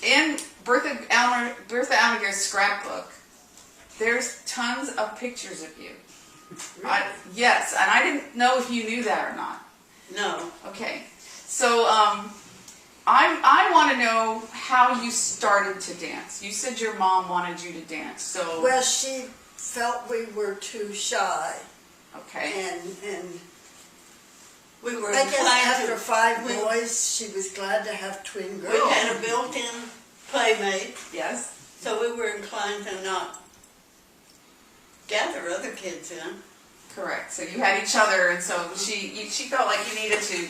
in Berta Almaguer's scrapbook, there's tons of pictures of you. Really? Yes, and I didn't know if you knew that or not. No. Okay, so I want to know how you started to dance. You said your mom wanted you to dance, so... Well, she felt we were too shy. Okay. And We were I guess inclined after to, 5 boys, she was glad to have twin girls. we had a built-in playmate, Yes? so we were inclined to not gather other kids in. Correct. So you had each other, and so she felt like you needed to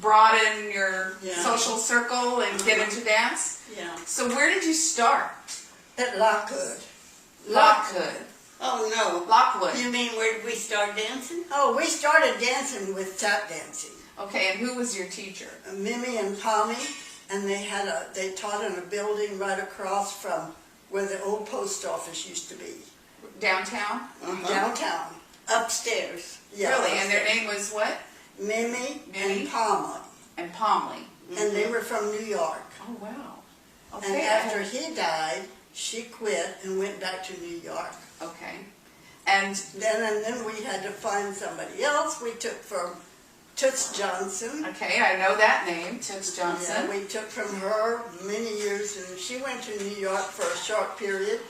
broaden your social circle and get into dance. Yeah. So where did you start? At Lockwood. Lockwood. Oh, no. Lockwood. You mean where did we start dancing? Oh, we started dancing with tap dancing. Okay, and who was your teacher? Mimi and Tommy, and they taught in a building right across from where the old post office used to be. Downtown? Downtown. Upstairs. Yeah, Really? And their name was what? Mimi Mimi? and Tommy. And Pomley. And they were from New York. Oh, wow. And Okay. after he died, she quit and went back to New York. Okay. And Then we had to find somebody else. We took from Toots Johnson. okay, I know that name, Toots Johnson. Yeah, we took from her many years, and she went to New York for a short period.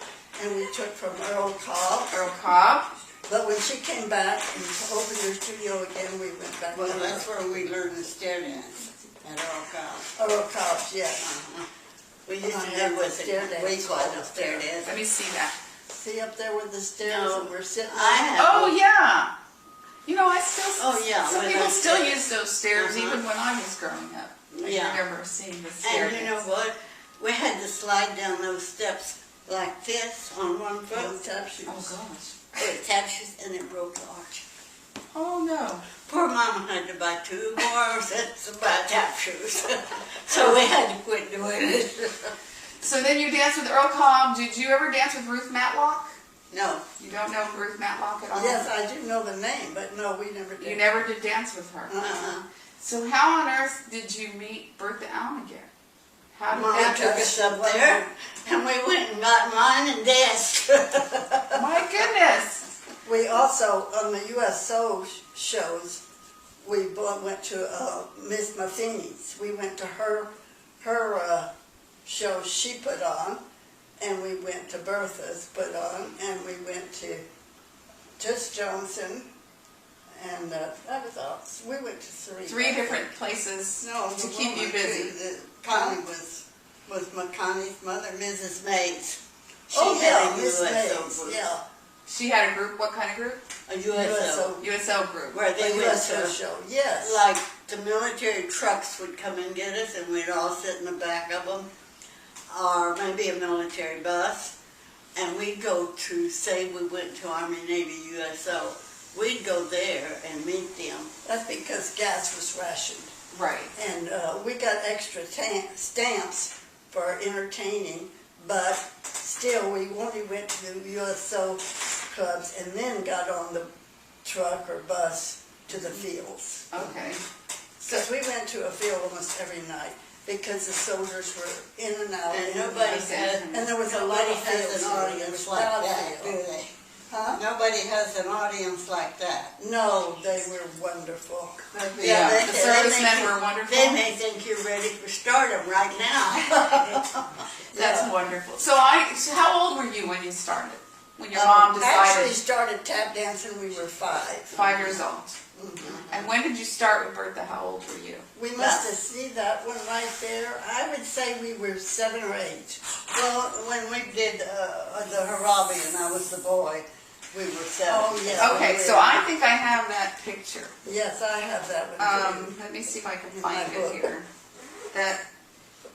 And we took from Earl Cobb. Earl Cobb. But when she came back and opened her studio again, we went back Well, to that's her. where we learned the stair dance at Earl Cobb. Earl Cobb's, yes. We used to have do the with stair it. dance We called right it up stair there. dance. Let me see that. See up there with the stairs, No, and we're sitting. I have. Oh, yeah. You know, I still... Oh, yeah, Some with people those still stairs. use those stairs, Uh-huh. even when I was growing up. Yeah. I remember seeing the stair And you know dance. what? We had to slide down those steps like this on one foot. Those tap shoes. Oh, gosh. It touches and it broke the arch. Oh, no. Poor Mama had to buy 2 more sets of tap shoes. So we had to quit doing it. So then you danced with Earl Cobb. Did you ever dance with Ruth Matlock? No. You don't know Ruth Matlock at all? Yes, I do know the name, but no, we never did. You never did dance with her. Uh-uh. So how on earth did you meet Berta Almaguer? How did Mama that took us up there and we went and got mine and danced. My goodness. We also, on the USO shows, we went to Miss Matheny's. We went to her show she put on, and we went to Bertha's put on, and we went to Toots Johnson, and that was all. We went to 3. 3 different places to the keep you woman busy. too, Connie was McConnie's mother, Mrs. Mays. She Oh had yeah, a Miss USO Mays, group. yeah. She had a group. What kind of group? A USO. USO group. Where they The went USO to, show, yes. like, the military trucks would come and get us and we'd all sit in the back of them. Or maybe a military bus. And we'd go to, say we went to Army, Navy, USO. We'd go there and meet them. That's because gas was rationed. Right. And we got extra stamps for entertaining, but still we only went to the USO clubs and then got on the truck or bus to the fields. Okay. Because we went to a field almost every night because the soldiers were in and out. And in nobody out. has, And there was a lot of has fields an there. audience There was like a lot of that, do fields. they? Huh? Nobody has an audience like that. No, they were wonderful. Yeah, they- the they servicemen may- were wonderful. They may think you're ready for stardom right now. That's Yeah. wonderful. So how old were you when you started? When your mom Actually decided? started tap dancing, we were 5. 5 years old. And when did you start with Bertha? How old were you? We must have seen that one right there. I would say we were 7 or 8. Well, when we did the Harabi and I was the boy, we were 7. Oh, yeah. Okay, so I think I have that picture. Yes, I have that one too. Let me see if I can In my find it book. here. That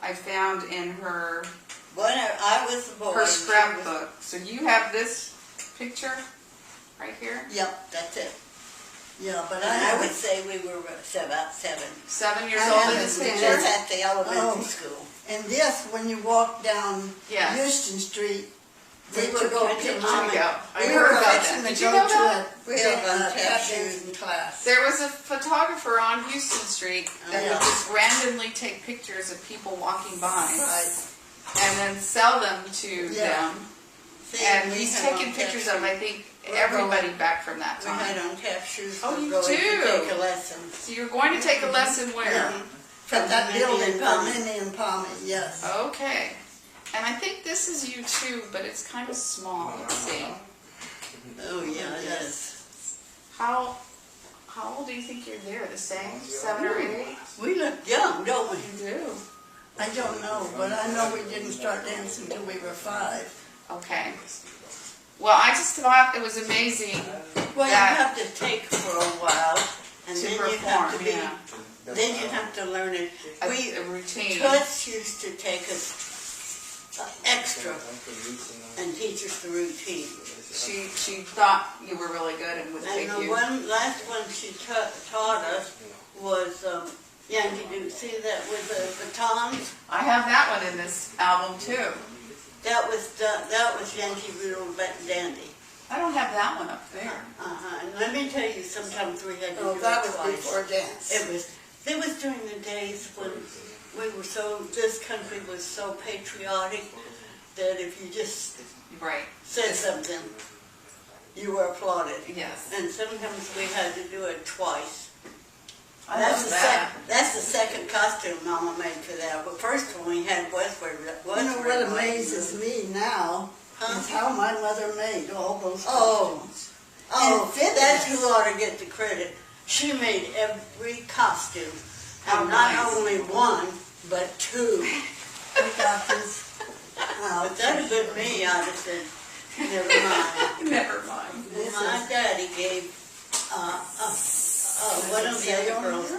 I found in her When I was the boy. her and she scrapbook. So you have this picture right here? Yep, that's it. Yeah, but And I would I say we were about 7. 7 years I old in haven't this seen picture? That's at the elementary Oh. school. and this, when you walk down Yes. Houston Street, they We were took a going to picture. Mama. There we go. I We heard were about fixing that. to Did you go know to that? a tap dancing class. There was a photographer on Houston Street that Yeah. would just randomly take pictures of people walking by. Right. and then sell them to them. See, And we he's had taken on pictures tap of, I think, everybody back from that shoes. We had time. on tap shoes Oh, for you going to do? take a lesson. So you're going to take a lesson where? Yeah. From that Minnie building, and from Tommy. Minnie and Palmy, yes. Okay. And I think this is you too, but it's kind of small. Let's see. Oh, yeah, it is. How old do you think you're there? The same? 7 or 8? We look young, don't we? You do. I don't know, but I know we didn't start dancing until we were 5. Okay. Well, I just thought it was amazing Well, you that have to take for a while, and to then you perform. have to be, Yeah. then you have to learn it. A We, routine. Toots used to take us extra and teach us the routine. She thought you were really good and would take And the you. last one she taught us was, Yankee Doodle. See that with the batons? I have that one in this album too. That was Yankee Doodle Dandy. I don't have that one up there. And let me tell you, sometimes we had to do Oh, it that was twice. before dance. It was during the days when this country was so patriotic that if you just Right. said something, you were applauded. Yes. And sometimes we had to do it twice. I love that. That's the second costume Mama made for that. But first one we had Westward. You know what amazes me now is how my mother made all those costumes. Oh, And that's fitness. who ought to get the credit. She made every costume. How And not nice. only one, but 2. We got this. But if that had been me, I'd have said, never mind. Never mind. My daddy gave, one of the other girls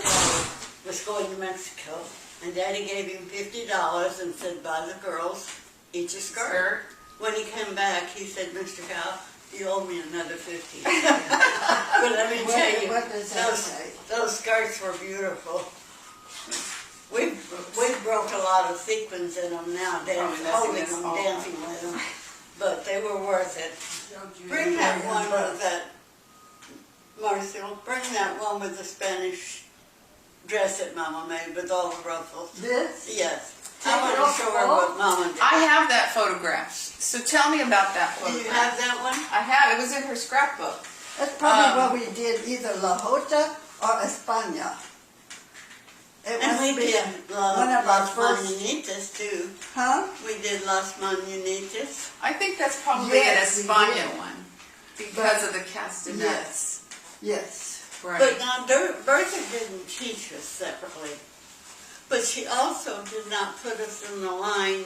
was going to Mexico, and Daddy gave him $50 and said, buy the girls each a skirt. Skirt. When he came back, he said, Mr. Howe, you owe me another $50. But let me tell you, What does that say? those skirts were beautiful. We broke a lot of sequins in them now, dancing with them, but they were worth it. Bring that one with that, Marcel, bring that one with the Spanish dress that Mama made with all the ruffles. This? Yes. Take I want it to off show the her wall? what Mama did. I have that photograph. So tell me about that Do you photograph. have that one? I have. It was in her scrapbook. That's probably what we did, either La Jota or España. It And we must be did one of our Las first, Mañanitas too. huh? We did Las Mañanitas. I think that's probably Yes, an we España did. one because of the castanets. Yes. Right. But now Berta didn't teach us separately. But she also did not put us in the line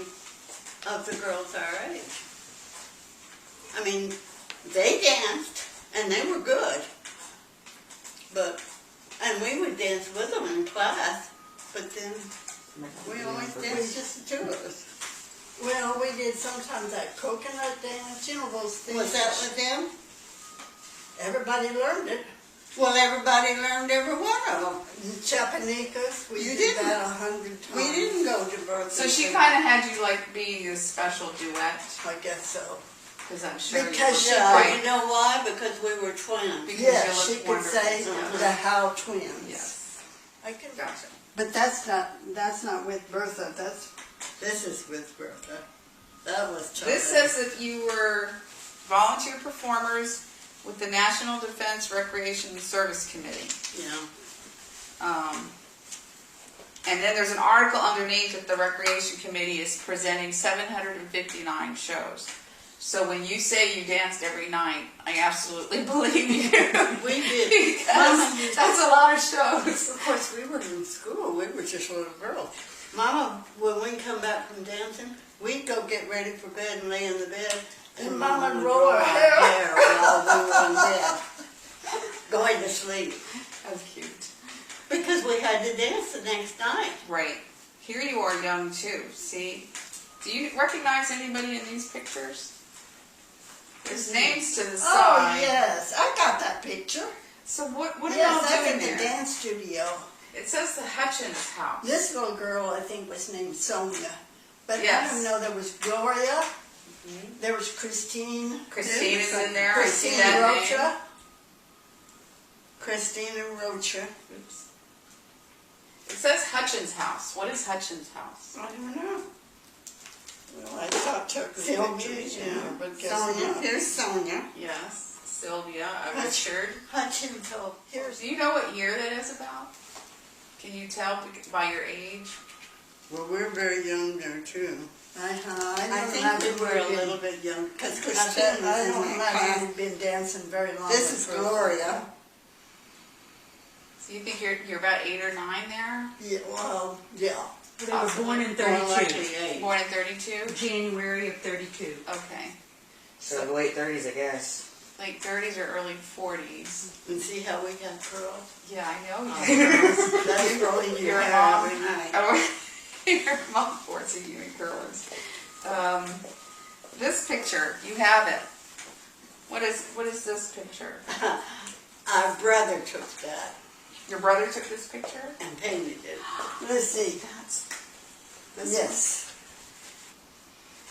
of the girls our age. I mean, they danced, and they were good. And we would dance with them in class, but then we always danced just the 2 of us. Well, we did sometimes that coconut dance, you know those things. Was that with them? Everybody learned it. Well, everybody learned every one of them. Chapanicas, we You did didn't. that 100 times. We didn't go to Berta. So she kind of had you like be a special duet I guess so. because I'm sure Because you she- were Yeah, right. you know why? Because we were twins. Because Yeah, you look she could wonderful say together. the Howe twins. Yes. I can, Gotcha. but that's not with Bertha. This is with Berta. That was Charlie. This says that you were volunteer performers with the National Defense Recreation and Service Committee. Yeah. And then there's an article underneath that the Recreation Committee is presenting 759 shows. So when you say you danced every night, I absolutely believe you. We did. Because that's a lot of shows. Of course, we were in school. We were just little girls. Mama, when we come back from dancing, we'd go get ready for bed and lay in the bed. And Mama would roll her hair. while we were in bed, going to sleep. That's cute. Because we had to dance the next night. Right. Here you are young too, see? Do you recognize anybody in these pictures? There's names to the Oh, side. yes. I got that picture. So what are Yes, y'all that's doing at the there? dance studio. It says the Hutchins house. This little girl, I think, was named Sonia. But Yes. I don't know, there was Gloria. There was Christine. Christine is in there. I see Christine that name. Rocha. Christina Rocha. Oops. It says Hutchins house. What is Hutchins house? I don't know. Well, took the Sylvia, pictures, yeah. but guess Sonia, not. here's Sonia. Yes, Sylvia, Hutch- Richard. Hutchinson. Here's Do you know what year that is about? Can you tell by your age? Well, we're very young there too. I I don't think imagine we were a we've been- little bit young because I Christine was in don't that imagine class. we've been dancing very long. This is at first. Gloria. So you think you're about 8 or 9 there? Yeah, well, yeah. They were born in More 32, likely eight. Born in 32? January of 32. Okay. So the late 30s, I guess. Late 30s or early 40s? And see how we got curls? Yeah, I know. That's probably your Your hair mom? every night. Oh, your mom forcing you in curlers. This picture, you have it. What is this picture? Our brother took that Your brother took this picture? and painted it. Let's see. This Yes.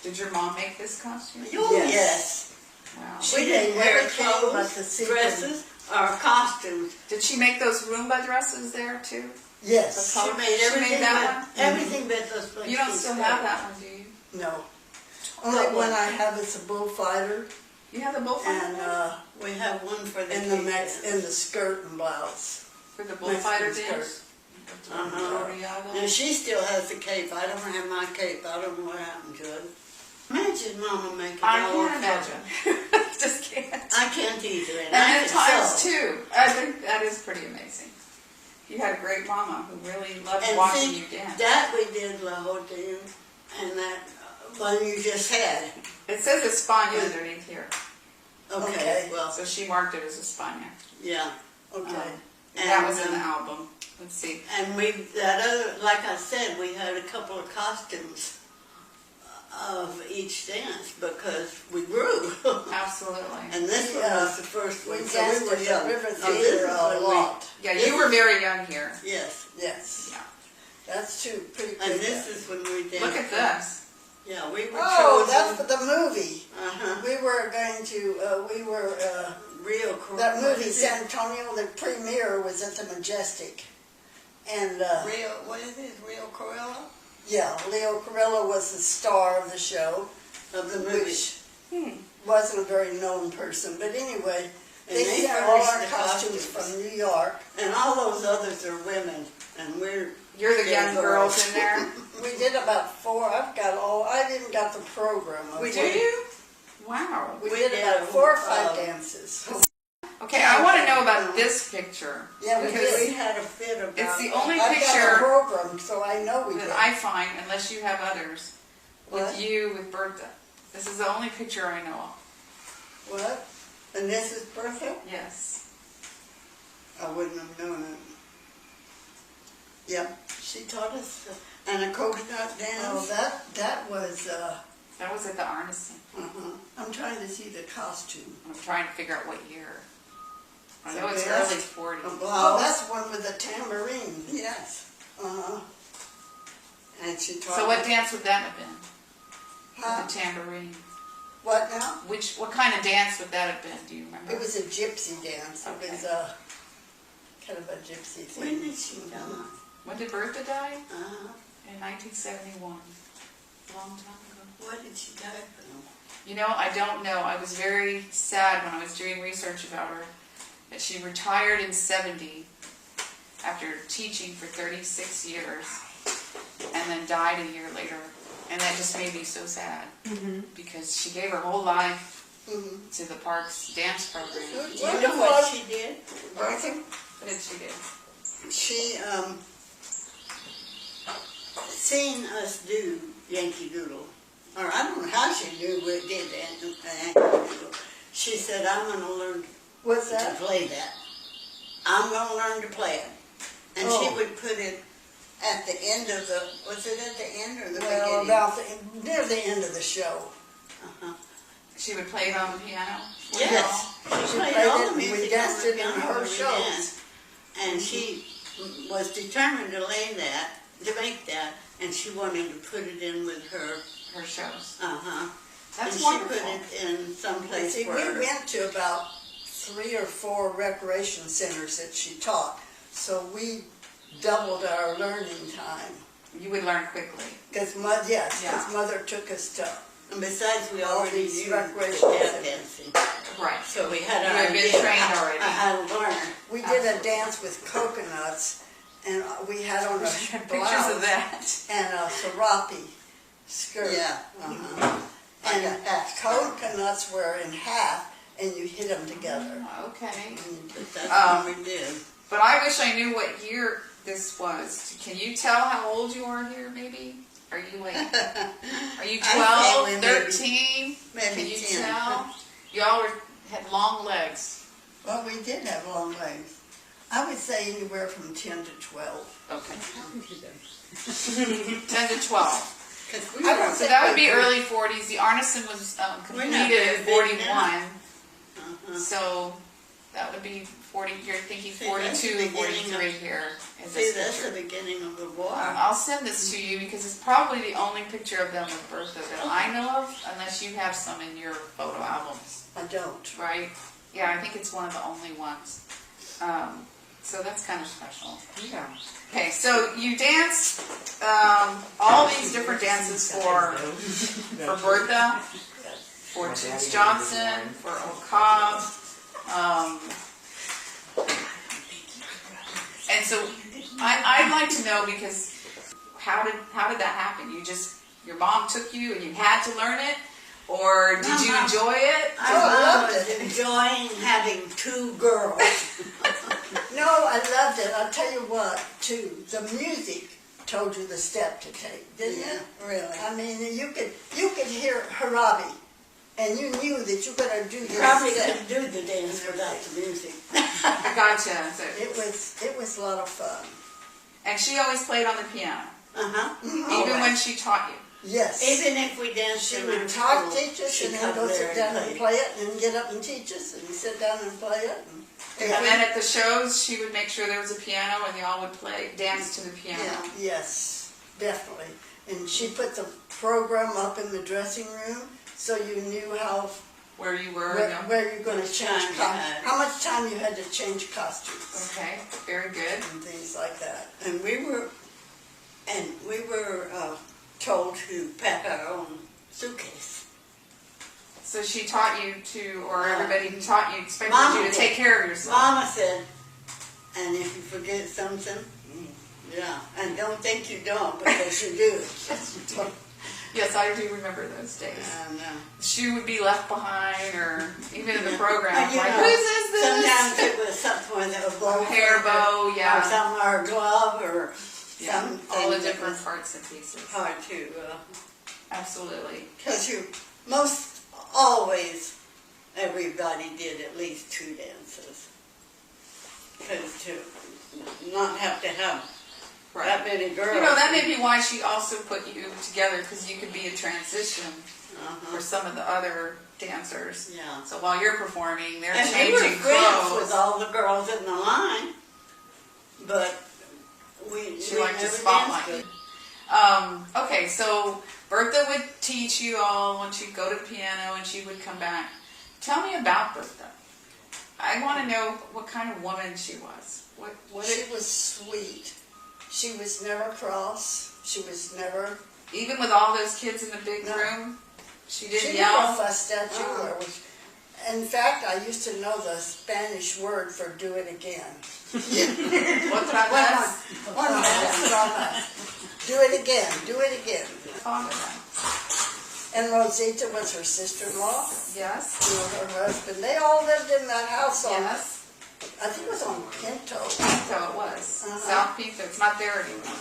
Did your mom make this costume? Oh, Yes. yes. Wow. She We didn't made wear everything but clothes, the sequin. dresses, or costumes. Did she make those Roomba dresses there too? Yes. The She made She everything made that but, everything but those black You don't sheets still there. have that one, do you? No. Only That one one. I have is a bullfighter You have the bullfighter and one? We have one for the in the kids. in the skirt and blouse. For the bullfighter Mexican dance? Uh-huh. And she still has the cape. I don't have my cape. I don't know what happened to it. Imagine Mama making I all can't that. imagine. Just can't. I can't either. And, And I at could times sew. too. I think that is pretty amazing. You had a great mama who really loved And watching see, you dance. that we did La Haute and that one you just had. It says España underneath here. Okay, Okay. well, So she marked it as España. yeah. Okay. And that And, was in the um, album. Let's see. And we, that other, like I said, we had a couple of costumes of each dance because we grew. Absolutely. And this one Yeah. was the first one, We so danced we were at the young. River Oh, this Theater is a when we- lot. Yeah, you were very young here. Yes, Yes. Yeah. That's true. Pretty good. and this is when we danced. Look at this. Yeah, we were Oh, chosen. that's for the movie. Uh-huh. We were going to, Real cool. that movie, San Antonio, the premiere was at the Majestic. And, Real, what is it, Real Cruella? yeah, Leo Carrillo was the star of the show, Of the movie. which Hmm. wasn't a very known person. But anyway, And they they sent all furnished our the costumes costumes. from New York. And all those others are women, and we're... You're the Yeah, young girls in there. We did about 4. I even got the program. of We Do it. you? Wow. We We did did, about 4 or 5 um, dances. Okay, I want to know about this picture. Yeah, we because did. We had a fit about... it's the only I've got the picture program, so I know we did. that I find, unless you have others, with What? you, with Berta. This is the only picture I know of. What? And this is Bertha? Yes. I wouldn't have known it. Yep, she taught us, and a coconut Oh, dance. that was, That was at the Arneson. Uh-huh. I'm trying to see the costume. I'm trying to figure out what year. I know A it's vest, early 40s. A Oh, blouse. that's one with the tambourine. Yes, Uh-huh. and she taught So what us- dance would that have been? Huh? With the tambourine. What now? What kind of dance would that have been? Do you remember? It was a gypsy dance. It Okay. was kind of a gypsy thing. When did she die? When did Bertha die? Uh-huh. In 1971. A long time ago. What did she die from? You know, I don't know. I was very sad when I was doing research about her that she retired in 70 after teaching for 36 years and then died a year later. And that just made me so sad because she gave her whole life Mhm. to the park's dance program. Do you know Wonderful. what she did? Bertha? What did she do? She, seen us do Yankee Doodle. Or I don't know how she knew we did that, Yankee Doodle. She said, I'm going to learn What's to that? play that. I'm going to learn to play it. And she Oh. would put it at the end of the, was it at the end or the Well, beginning? about near the end of the show. Uh-huh. She would play it on the piano? Yes. She played played all it the and we music danced on the it in piano her when we shows. danced. And she was determined to make that, and she wanted to put it in with her, Her shows. uh-huh. That's and wonderful. she put it in some place See, we where... went to about 3 or 4 recreation centers that she taught, so we doubled our learning time. You would learn quickly. Because Mother took us to And besides, we already these knew recreational tap dancing. Right. So we had You an had been idea trained how- already. how to learn. We did a dance with coconuts, and we had on a Pictures of blouse that. and a serape skirt. Yeah. And Like a half skirt. coconuts were in half, and you hit them together. Okay. But that's what we did. But I wish I knew what year this was. Can you tell how old you are here, maybe? Are you like, are you 12, maybe- 13? maybe Can you 10. tell? Y'all had long legs. Well, we did have long legs. I would say anywhere from 10 to 12. Okay. 10 to 12. 'Cause we I were- don't So that would be early 40s. The Arneson was We're not completed very in big 41. now. So that would be 40, you're thinking See, that's the 42, beginning 43 here in See, this that's the picture. beginning of the war. I'll send this to you because it's probably the only picture of them with Bertha that I know of, unless you have some in your photo albums, I don't. right? Yeah, I think it's one of the only ones. So that's kind of special. Yeah. Okay, so you danced all these different dances for Bertha, for James Johnson, for O'Cobb. And so I'd like to know, because how did that happen? Your mom took you and you had to learn it, or did you enjoy it? I was enjoying having two girls. No, I loved it. I'll tell you what, too. The music told you the step to take, didn't it? Really. I mean, you could hear Harabi, and you knew that you better do this Probably step. couldn't do the dance without the music. I gotcha. So, It was a lot of fun. and she always played on the piano, Uh-huh. even when she taught you. Yes. Even if we danced She in would our talk, school, teach us, she'd and then come go there sit down and play. play it, and then get up and teach us, and sit down and play it. And then at the shows, she would make sure there was a piano, and y'all would dance to the piano. Yeah. Yes, definitely. And she put the program up in the dressing room, so you knew how Where you were. where you're going to What change time you had. how much time you had to change costumes Okay, very good. and things like that. And we were told to pack our own suitcase. So she taught you to, or everybody taught you, expected Mama you to did. take care of yourself. Mama said, and if you forget something, yeah, and don't think you don't, because you do. Yes, I do remember those days. I know. She would be left behind, or even in the program, And, you like, know, whose is this? Sometimes it was something that was bow. Hair bow, Or yeah. some, or a glove, or Yeah, something. all the that different was parts and pieces. hard to, Absolutely. because most always, everybody did at least two dances. Because to not have to have that many girls. You know, that may be why she also put you together, because you could be a transition for some of the other dancers. Yeah. So while you're performing, they're And we were changing friends clothes. with all the girls in the line, but She we liked to never spotlight danced you. Okay, so Bertha would teach you all when she'd go to the piano and she would come back. Tell me about Bertha. I want to know what kind of woman she was. She was sweet. She was never cross. She was never. Even with all those kids in the big No. room, she She didn't never yell. fussed at you. Or was, in fact, I used to know the Spanish word for "do it again." What did I miss? That's what I meant. Do it again. Do it again. Fond of that. And Rosita was her sister-in-law. Yes. You know, her husband. They all lived in that house on. Yes. I think it was on Pinto. Pinto it was. South Pinto. It's not there anymore.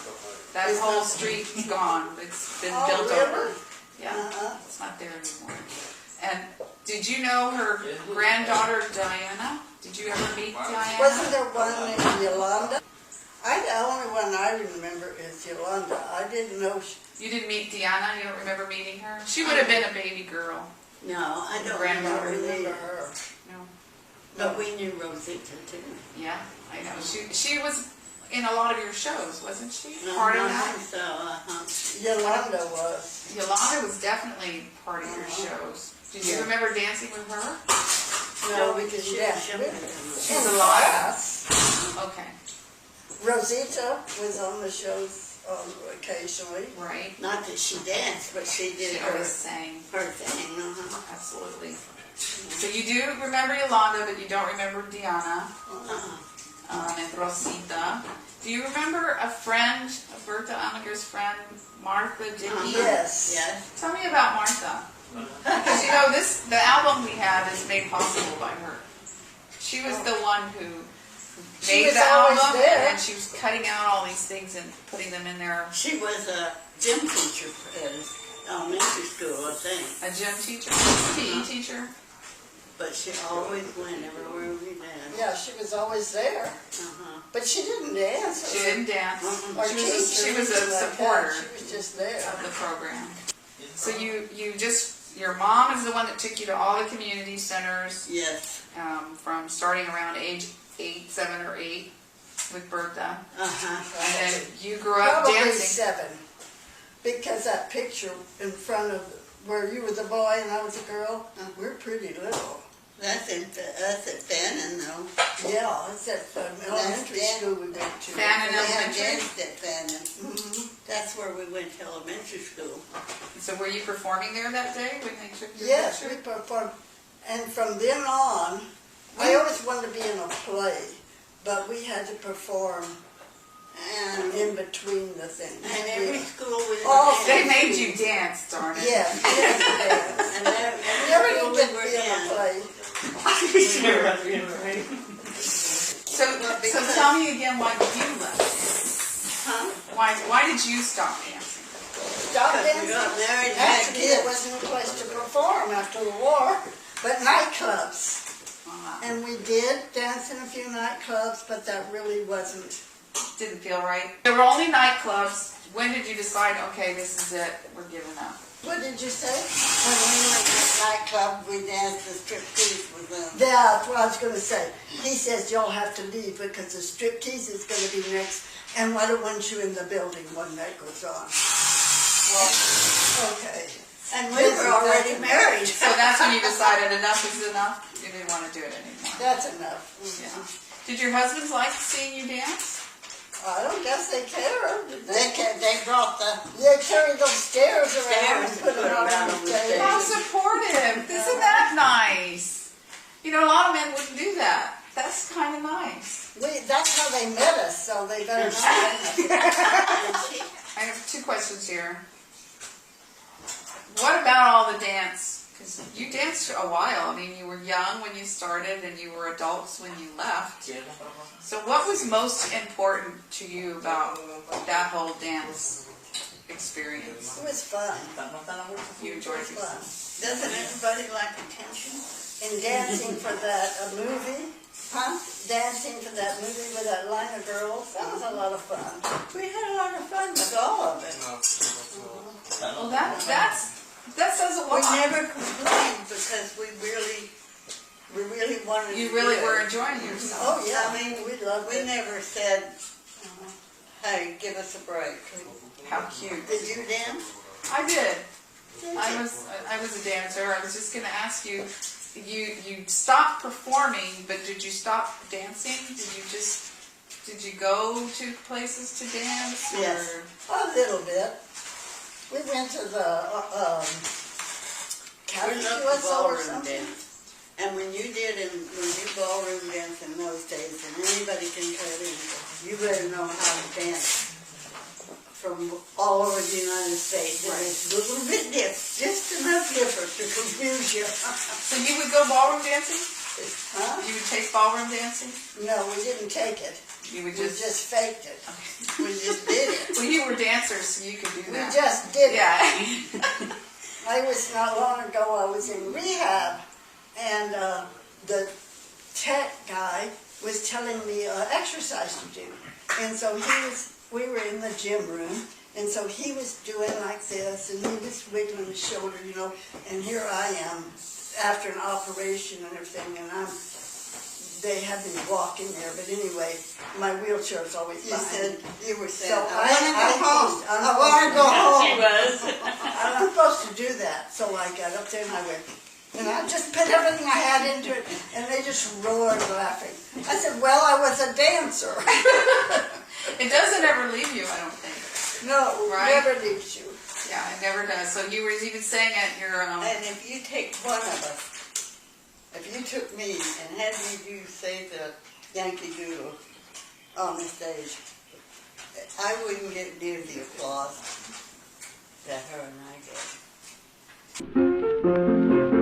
That It's whole not- street's gone. It's been Oh, built really? over. Yeah. Uh-huh. It's not there anymore. And did you know her granddaughter Diana? Did you ever meet Diana? Wasn't there one named Yolanda? The only one I remember is Yolanda. I didn't know. You didn't meet Diana? You don't remember meeting her? She would have been a baby girl. No, I don't Granddaughter. remember remember either. her. No. But we knew Rosita too. Yeah, I know. She was in a lot of your shows, wasn't she? No, Part of I that? think so, Yolanda was. Yolanda was definitely part of your shows. Did you remember dancing with her? No, because she yeah, was She's alive? class. Okay. Rosita was on the shows occasionally. Right. Not that she danced, but she did She her always sang. thing. Absolutely. So you do remember Yolanda, but you don't remember Diana and Rosita. Do you remember a friend, a Berta Almaguer's friend, Martha Dickey? Yes. Yes. Tell me about Martha. Because you know, the album we have is made possible by her. She was the one who She made was the always album, there. and then she was cutting out all these things and putting them in there. She was a gym teacher at elementary school, I think. A gym teacher, PE teacher. But she always went everywhere we danced. Yeah, she was always there, but she didn't dance. She didn't dance. Or She teach was or a anything like supporter that. She was just there. of the program. So your mom is the one that took you to all the community centers Yes. from starting around age 7 or 8 with Berta. And then you grew up Probably dancing. 7, because that picture in front of where you were the boy and I was a girl, we're pretty little. That's us at Fannin, though. Yeah, it's at elementary Dan- school we went to. Fannin We had Elementary. danced at Fannin. That's where we went to elementary school. So were you performing there that day when they took your Yes, picture? we performed, and from then on, I always wanted to be in a play, but we had to perform And, in between the things. and every school we All were They in. made you dance, darn it. Yes, yes, And every never school did we were get to be in a in. play. So tell me again why you left. Huh? Why did you stop dancing? Stop Because we dancing. got married and had Actually, there kids. wasn't a place to perform after the war, but nightclubs. And we did dance in a few nightclubs, but that really wasn't. Didn't feel right. There were only nightclubs. When did you decide, okay, this is it, we're giving up? What did you say? When we went to the nightclub, we danced the striptease with them. That's what I was going to say. He says y'all have to leave because the striptease is going to be next, and why don't want you in the building when that goes on? Okay. And we were already married. So that's when you decided enough is enough? You didn't want to do it anymore. That's enough. Yeah. Did your husbands like seeing you dance? I don't guess they care. They brought the They carry those stairs around and put them out on the stage. How supportive. Isn't that nice? You know, a lot of men wouldn't do that. That's kind of nice. That's how they met us, so they better not. I have 2 questions here. What about all the dance? Because you danced a while. I mean, you were young when you started and you were adults when you left. So what was most important to you about that whole dance experience? It was fun. You enjoyed It was yourself. fun. Doesn't everybody like attention? And dancing for that movie, dancing for that movie with that line of girls, that was a lot of fun. We had a lot of fun with all of it. Well, that says a We lot. never complained because we really wanted You to really do were it. enjoying yourself. Oh, yeah, I mean, we loved We it. never said, hey, give us a break. How cute. Did you dance? I did. Did I you? was a dancer. I was just going to ask you. You stopped performing, but did you stop dancing? Did you go to places to dance? Or? Yes. A little bit. We went to the We Catholic loved the USO or ballroom something. dance. And when you ballroom dance in those days, and anybody can tell you better know how to dance from all over the United States. And it's a little bit just enough different to confuse you. So you would go ballroom dancing? Huh? You would take ballroom dancing? No, we didn't take it. You would We just. just faked it. We just did it. Well, you were dancers, so you could do We that. just did it. Yeah. I was not long ago, I was in rehab, and the tech guy was telling me exercise to do. And so we were in the gym room, and so he was doing like this, and he was wiggling his shoulder, and here I am, after an operation and everything, and they had me walking there, but anyway, my wheelchair is always behind. You were saying, So I want to go home. I I want to go home. She was. I'm supposed to do that, so I got up there and I went, and I just put everything I had into it, and they just roared laughing. I said, well, I was a dancer. It doesn't ever leave you, I don't think. No, Right? never leaves you. Yeah, it never does. So you were even saying at your, And if you take one of us, if you took me and had me do, say, the Yankee Doodle on the stage, I wouldn't get near the applause that her and I get.